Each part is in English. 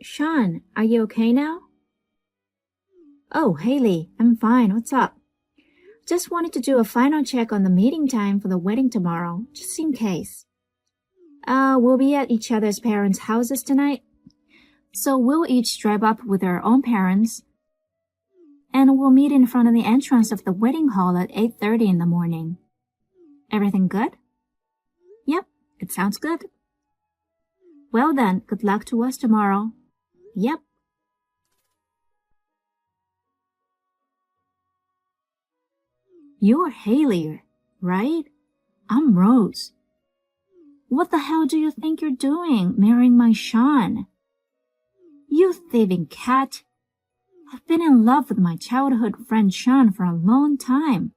Sean, are you okay now? Oh, Haley, I'm fine. What's up? Just wanted to do a final check on the meeting time for the wedding tomorrow, just in case. We'll be at each other's parents' houses tonight. So we'll each drive up with our own parents, and we'll meet in front of the entrance of the wedding hall at 8:30 in the morning. Everything good? Yep, it sounds good. Well then, good luck to us tomorrow. Yep. You're Haley, right? I'm Rose. What the hell do you think you're doing, marrying my Sean? You thieving cat. I've been in love with my childhood friend Sean for a long time.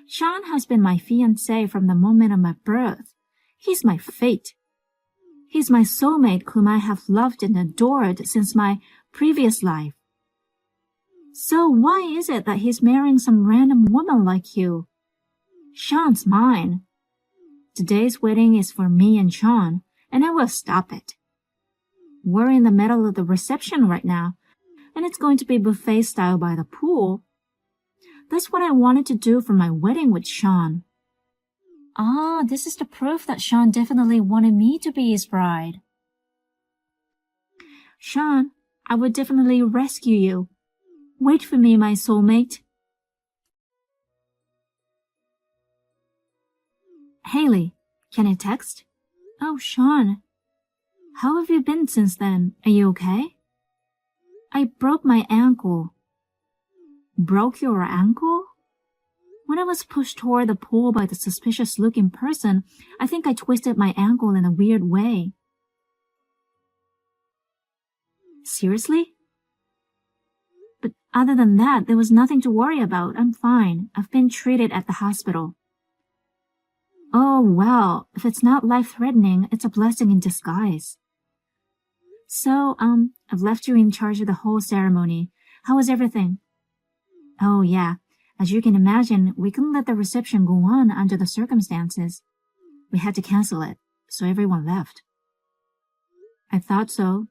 Sean has been my fiancé from the moment of my birth. He's my fate. He's my soulmate whom I have loved and adored since my previous life. So why is it that he's marrying some random woman like you? Sean's mine. Today's wedding is for me and Sean, and I will stop it. We're in the middle of the reception right now, and it's going to be buffet style by the pool. That's what I wanted to do for my wedding with Sean. Ah, this is the proof that Sean definitely wanted me to be his bride. Sean, I would definitely rescue you. Wait for me, my soulmate. Haley, can I text? Oh, Sean. How have you been since then? Are you okay? I broke my ankle. Broke your ankle? When I was pushed toward the pool by the suspicious-looking person, I think I twisted my ankle in a weird way. Seriously? But other than that, there was nothing to worry about. I'm fine. I've been treated at the hospital. Oh, well, if it's not life-threatening, it's a blessing in disguise. So, I've left you in charge of the whole ceremony. How was everything? Oh, yeah. As you can imagine, we couldn't let the reception go on under the circumstances. We had to cancel it, so everyone left. I thought so.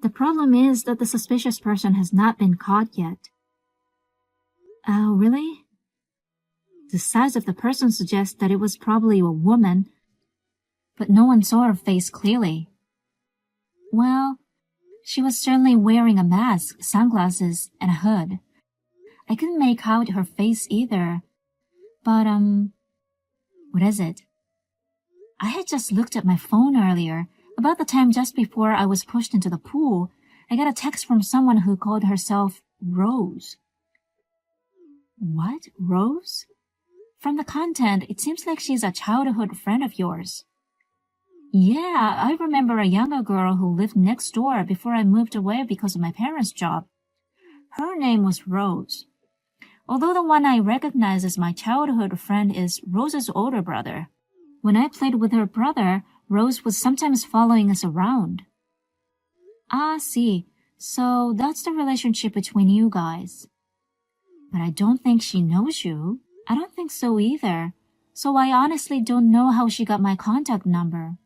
The problem is that the suspicious person has not been caught yet. Oh, really? The size of the person suggests that it was probably a woman, but no one saw her face clearly. Well, she was certainly wearing a mask, sunglasses, and a hood. I couldn't make out her face either, but, what is it? I had just looked at my phone earlier. About the time just before I was pushed into the pool, I got a text from someone who called herself Rose. What? Rose? From the content, it seems like she's a childhood friend of yours. Yeah, I remember a younger girl who lived next door before I moved away because of my parents' job. Her name was Rose. Although the one I recognize as my childhood friend is Rose's older brother. When I played with her brother, Rose was sometimes following us around. Ah, see. So that's the relationship between you guys. But I don't think she knows you. I don't think so either. So I honestly don't know how she got my contact number.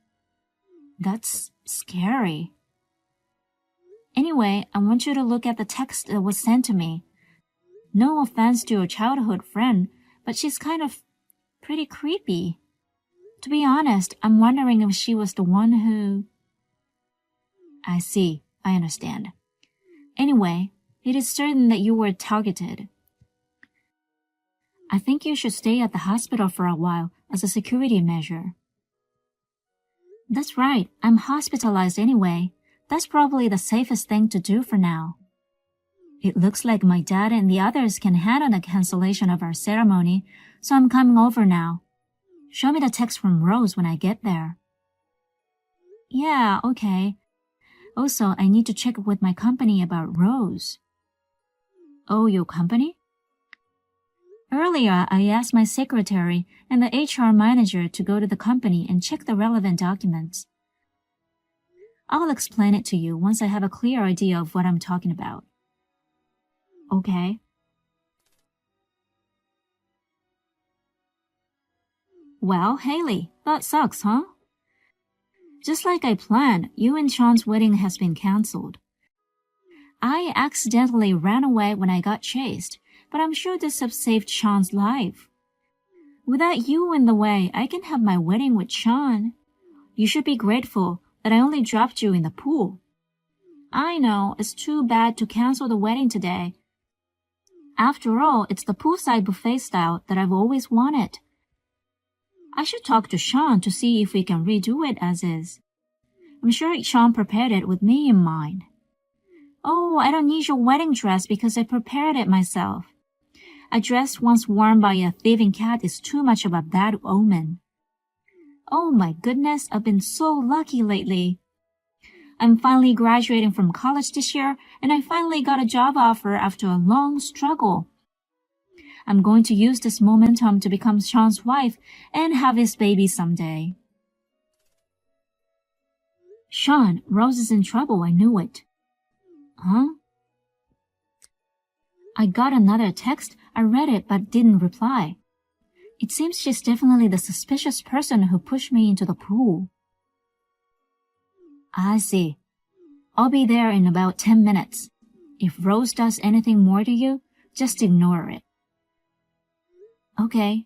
That's scary. Anyway, I want you to look at the text that was sent to me. No offense to your childhood friend, but she's kind of pretty creepy. To be honest, I'm wondering if she was the one who... I see. I understand. Anyway, it is certain that you were targeted. I think you should stay at the hospital for a while as a security measure. That's right. I'm hospitalized anyway. That's probably the safest thing to do for now. It looks like my dad and the others can handle the cancellation of our ceremony, so I'm coming over now. Show me the text from Rose when I get there. Yeah, okay. Also, I need to check with my company about Rose. Oh, your company? Earlier, I asked my secretary and the HR manager to go to the company and check the relevant documents. I'll explain it to you once I have a clear idea of what I'm talking about. Okay. Well, Haley, that sucks, huh? Just like I planned, you and Sean's wedding has been cancelled. I accidentally ran away when I got chased, but I'm sure this has saved Sean's life. Without you in the way, I can have my wedding with Sean. You should be grateful that I only dropped you in the pool. I know, it's too bad to cancel the wedding today. After all, it's the poolside buffet style that I've always wanted. I should talk to Sean to see if we can redo it as is. I'm sure Sean prepared it with me in mind. Oh, I don't need your wedding dress because I prepared it myself. A dress once worn by a thieving cat is too much of a bad omen. Oh my goodness, I've been so lucky lately. I'm finally graduating from college this year, and I finally got a job offer after a long struggle. I'm going to use this momentum to become Sean's wife and have his baby someday. Sean, Rose is in trouble, I knew it. Huh? I got another text. I read it but didn't reply. It seems she's definitely the suspicious person who pushed me into the pool. I see. I'll be there in about 10 minutes. If Rose does anything more to you, just ignore it. Okay.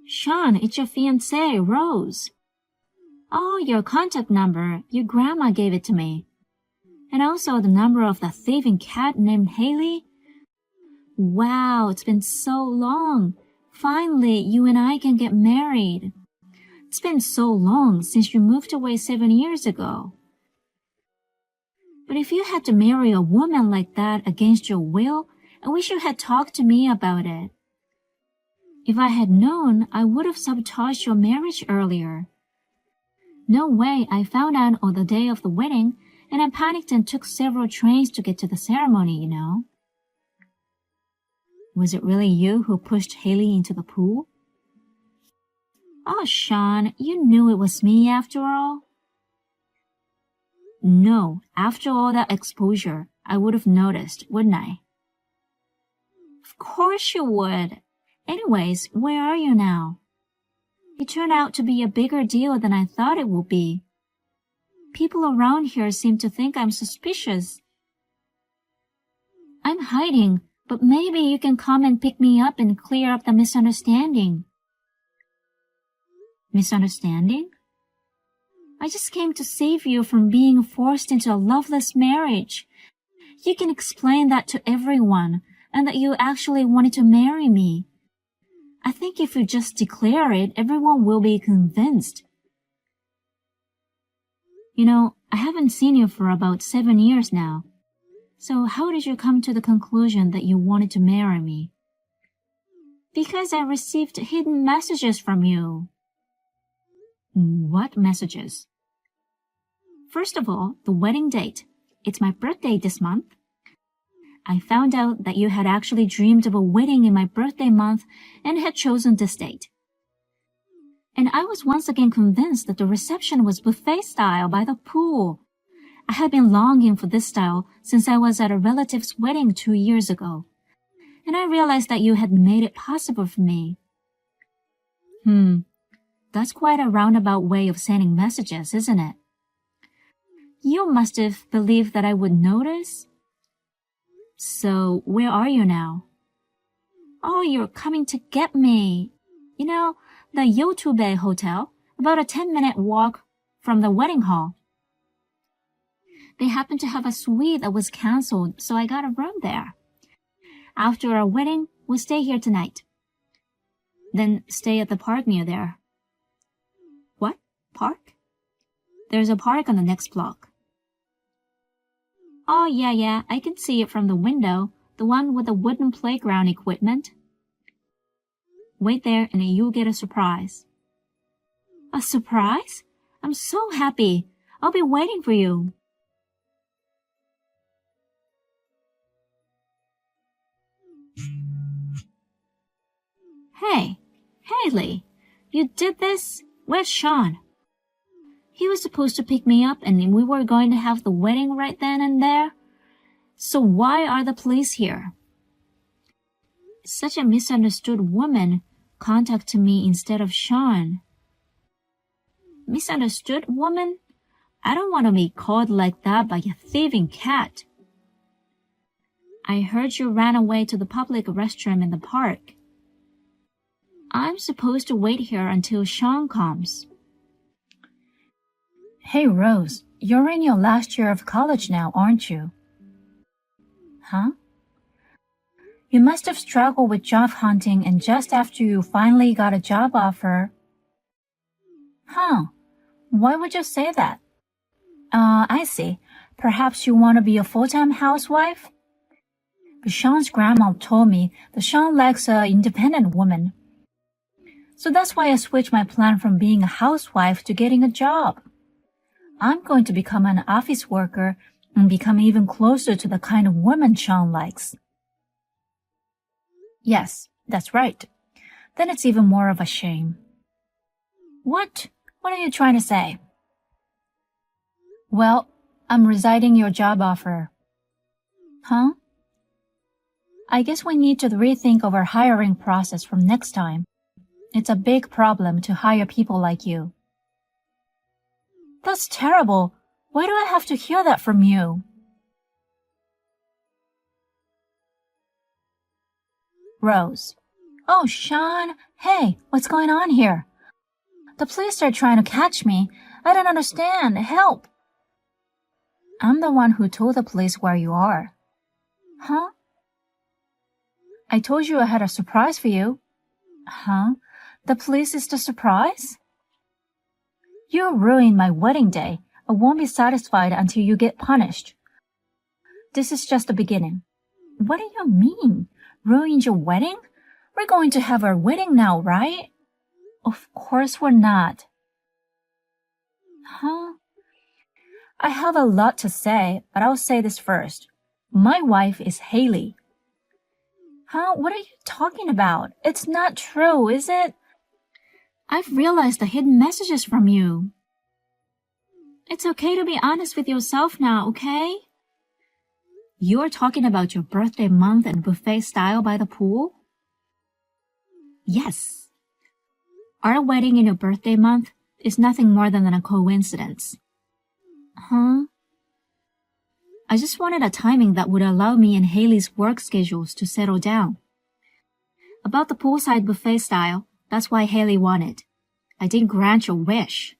Sean, it's your fiancé, Rose. Oh, your contact number. Your grandma gave it to me. And also the number of the thieving cat named Haley. Wow, it's been so long. Finally, you and I can get married. It's been so long since you moved away 7 years ago. But if you had to marry a woman like that against your will, I wish you had talked to me about it. If I had known, I would have sabotaged your marriage earlier. No way, I found out on the day of the wedding, and I panicked and took several trains to get to the ceremony, you know. Was it really you who pushed Haley into the pool? Oh, Sean, you knew it was me after all? No, after all that exposure, I would have noticed, wouldn't I? Of course you would. Anyways, where are you now? It turned out to be a bigger deal than I thought it would be. People around here seem to think I'm suspicious. I'm hiding, but maybe you can come and pick me up and clear up the misunderstanding. Misunderstanding? I just came to save you from being forced into a loveless marriage. You can explain that to everyone, and that you actually wanted to marry me. I think if you just declare it, everyone will be convinced. You know, I haven't seen you for about 7 years now. So how did you come to the conclusion that you wanted to marry me? Because I received hidden messages from you. What messages? First of all, the wedding date. It's my birthday this month. I found out that you had actually dreamed of a wedding in my birthday month and had chosen this date. And I was once again convinced that the reception was buffet style by the pool. I had been longing for this style since I was at a relative's wedding 2 years ago. And I realized that you had made it possible for me. That's quite a roundabout way of sending messages, isn't it? You must have believed that I would notice. So, where are you now? Oh, you're coming to get me. You know, the Yotube Hotel, about a 10-minute walk from the wedding hall. They happened to have a suite that was cancelled, so I got a room there. After our wedding, we'll stay here tonight. Then stay at the park near there. What? Park? There's a park on the next block. Oh, yeah, I can see it from the window, the one with the wooden playground equipment. Wait there and you'll get a surprise. A surprise? I'm so happy. I'll be waiting for you. Hey, Haley, you did this? Where's Sean? He was supposed to pick me up and we were going to have the wedding right then and there. So why are the police here? Such a misunderstood woman. contacted me instead of Sean. Misunderstood, woman? I don't want to be called like that by a thieving cat. I heard you ran away to the public restroom in the park. I'm supposed to wait here until Sean comes. Hey, Rose, you're in your last year of college now, aren't you? Huh? You must have struggled with job hunting, and just after you finally got a job offer. Huh. Why would you say that? I see. Perhaps you want to be a full-time housewife? But Sean's grandma told me that Sean likes an independent woman. So that's why I switched my plan from being a housewife to getting a job. I'm going to become an office worker and become even closer to the kind of woman Sean likes. Yes, that's right. Then it's even more of a shame. What? What are you trying to say? Well, I'm resigning your job offer. Huh? I guess we need to rethink of our hiring process from next time. It's a big problem to hire people like you. That's terrible. Why do I have to hear that from you? Rose. Oh, Sean. Hey, what's going on here? The police are trying to catch me. I don't understand. Help. I'm the one who told the police where you are. Huh? I told you I had a surprise for you. Huh? The police is the surprise? You ruined my wedding day. I won't be satisfied until you get punished. This is just the beginning. What do you mean? Ruined your wedding? We're going to have our wedding now, right? Of course we're not. Huh? I have a lot to say, but I'll say this first. My wife is Haley. Huh? What are you talking about? It's not true, is it? I've realized the hidden messages from you. It's okay to be honest with yourself now, okay? You're talking about your birthday month and buffet style by the pool? Yes. Our wedding in your birthday month is nothing more than a coincidence. Huh? I just wanted a timing that would allow me and Haley's work schedules to settle down. About the poolside buffet style, that's why Haley wanted. I didn't grant your wish.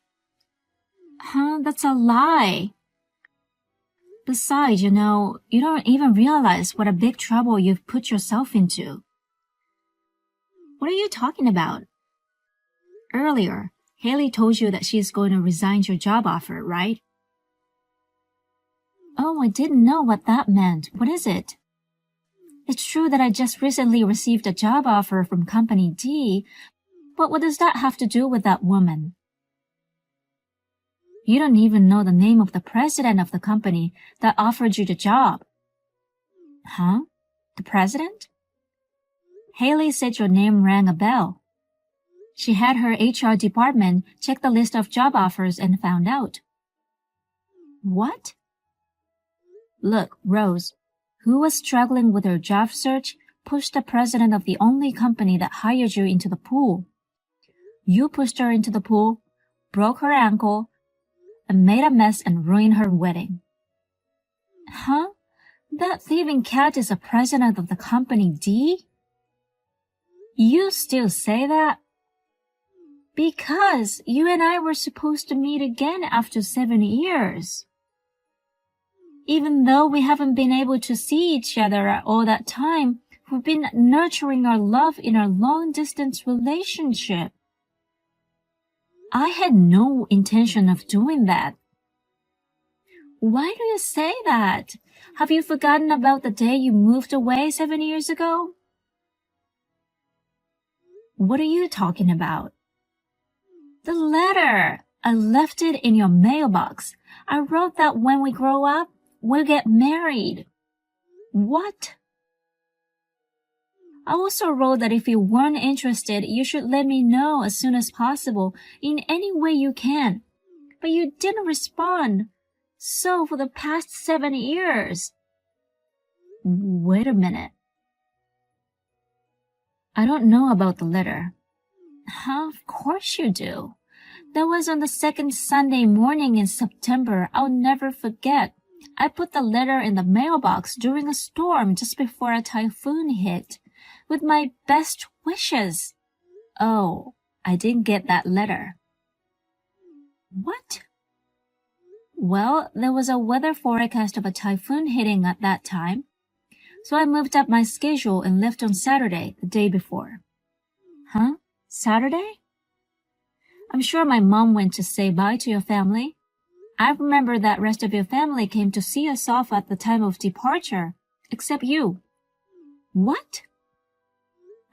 Huh? That's a lie. Besides, you don't even realize what a big trouble you've put yourself into. What are you talking about? Earlier, Haley told you that she's going to resign your job offer, right? Oh, I didn't know what that meant. What is it? It's true that I just recently received a job offer from Company D, but what does that have to do with that woman? You don't even know the name of the president of the company that offered you the job. Huh? The president? Haley said your name rang a bell. She had her HR department check the list of job offers and found out. What? Look, Rose, who was struggling with her job search, pushed the president of the only company that hired you into the pool. You pushed her into the pool, broke her ankle, and made a mess and ruined her wedding. Huh? That thieving cat is the president of the company D? You still say that? Because you and I were supposed to meet again after 7 years. Even though we haven't been able to see each other all that time, we've been nurturing our love in our long-distance relationship. I had no intention of doing that. Why do you say that? Have you forgotten about the day you moved away 7 years ago? What are you talking about? The letter. I left it in your mailbox. I wrote that when we grow up, we'll get married. What? I also wrote that if you weren't interested, you should let me know as soon as possible in any way you can. But you didn't respond. So for the past 7 years. Wait a minute. I don't know about the letter, Of course you do. That was on the second Sunday morning in September. I'll never forget. I put the letter in the mailbox during a storm just before a typhoon hit, with my best wishes. Oh, I didn't get that letter. What? Well, there was a weather forecast of a typhoon hitting at that time, so I moved up my schedule and left on Saturday, the day before. Huh? Saturday? I'm sure my mom went to say bye to your family. I remember that rest of your family came to see us off at the time of departure, except you. What?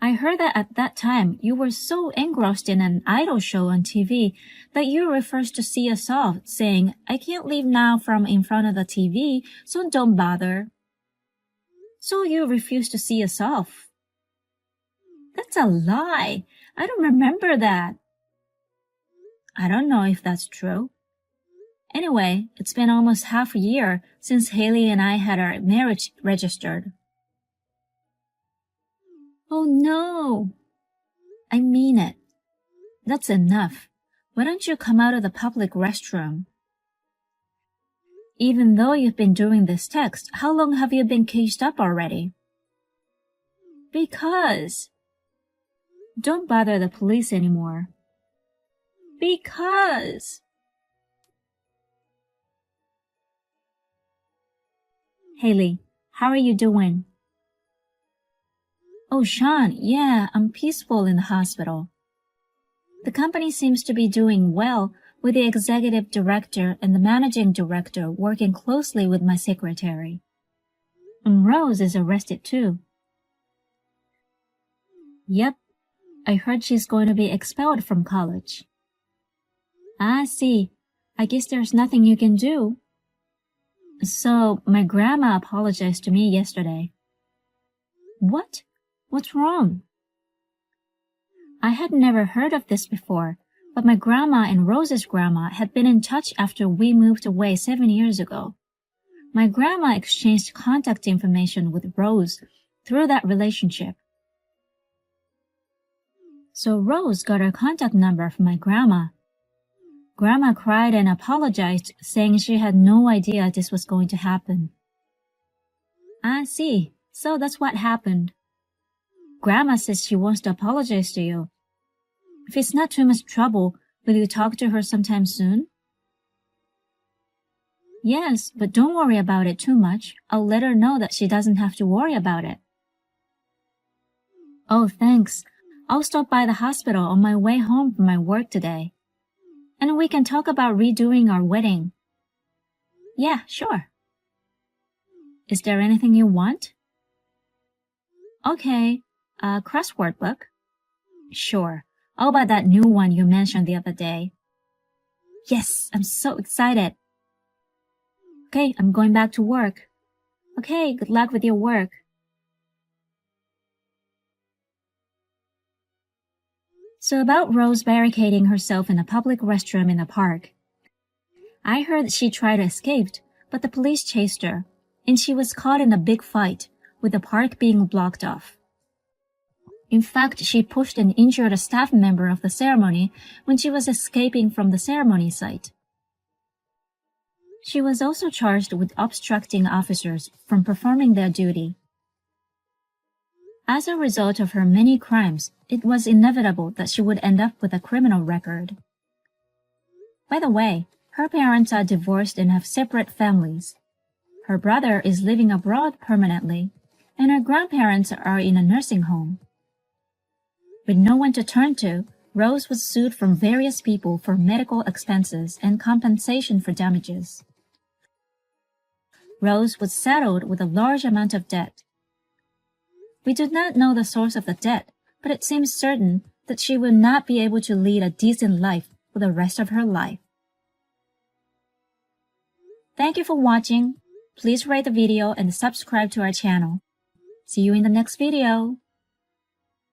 I heard that at that time you were so engrossed in an idol show on TV that you refused to see us off, saying, I can't leave now from in front of the TV, so don't bother. So you refused to see us off. That's a lie. I don't remember that. I don't know if that's true. Anyway, it's been almost half a year since Haley and I had our marriage registered. Oh no! I mean it. That's enough. Why don't you come out of the public restroom? Even though you've been doing this text, how long have you been caged up already? Because. Don't bother the police anymore. Because. Haley, how are you doing? Oh, Sean, yeah, I'm peaceful in the hospital. The company seems to be doing well, with the executive director and the managing director working closely with my secretary. And Rose is arrested too. Yep, I heard she's going to be expelled from college. I see. I guess there's nothing you can do. So, my grandma apologized to me yesterday. What? What's wrong? I had never heard of this before, but my grandma and Rose's grandma had been in touch after we moved away 7 years ago. My grandma exchanged contact information with Rose through that relationship. So Rose got her contact number from my grandma. Grandma cried and apologized, saying she had no idea this was going to happen. I see. So that's what happened. Grandma says she wants to apologize to you. If it's not too much trouble, will you talk to her sometime soon? Yes, but don't worry about it too much. I'll let her know that she doesn't have to worry about it. Oh, thanks. I'll stop by the hospital on my way home from my work today. And we can talk about redoing our wedding. Yeah, sure. Is there anything you want? Okay, a crossword book? Sure. I'll buy that new one you mentioned the other day. Yes, I'm so excited. Okay, I'm going back to work. Okay, good luck with your work. So about Rose barricading herself in a public restroom in the park. I heard she tried to escape, but the police chased her, and she was caught in a big fight, with the park being blocked off. In fact, she pushed and injured a staff member of the ceremony when she was escaping from the ceremony site. She was also charged with obstructing officers from performing their duty. As a result of her many crimes, it was inevitable that she would end up with a criminal record. By the way, her parents are divorced and have separate families. Her brother is living abroad permanently, and her grandparents are in a nursing home. With no one to turn to, Rose was sued from various people for medical expenses and compensation for damages. Rose was saddled with a large amount of debt. We do not know the source of the debt, but it seems certain that she will not be able to lead a decent life for the rest of her life. Thank you for watching. Please rate the video and subscribe to our channel. See you in the next video.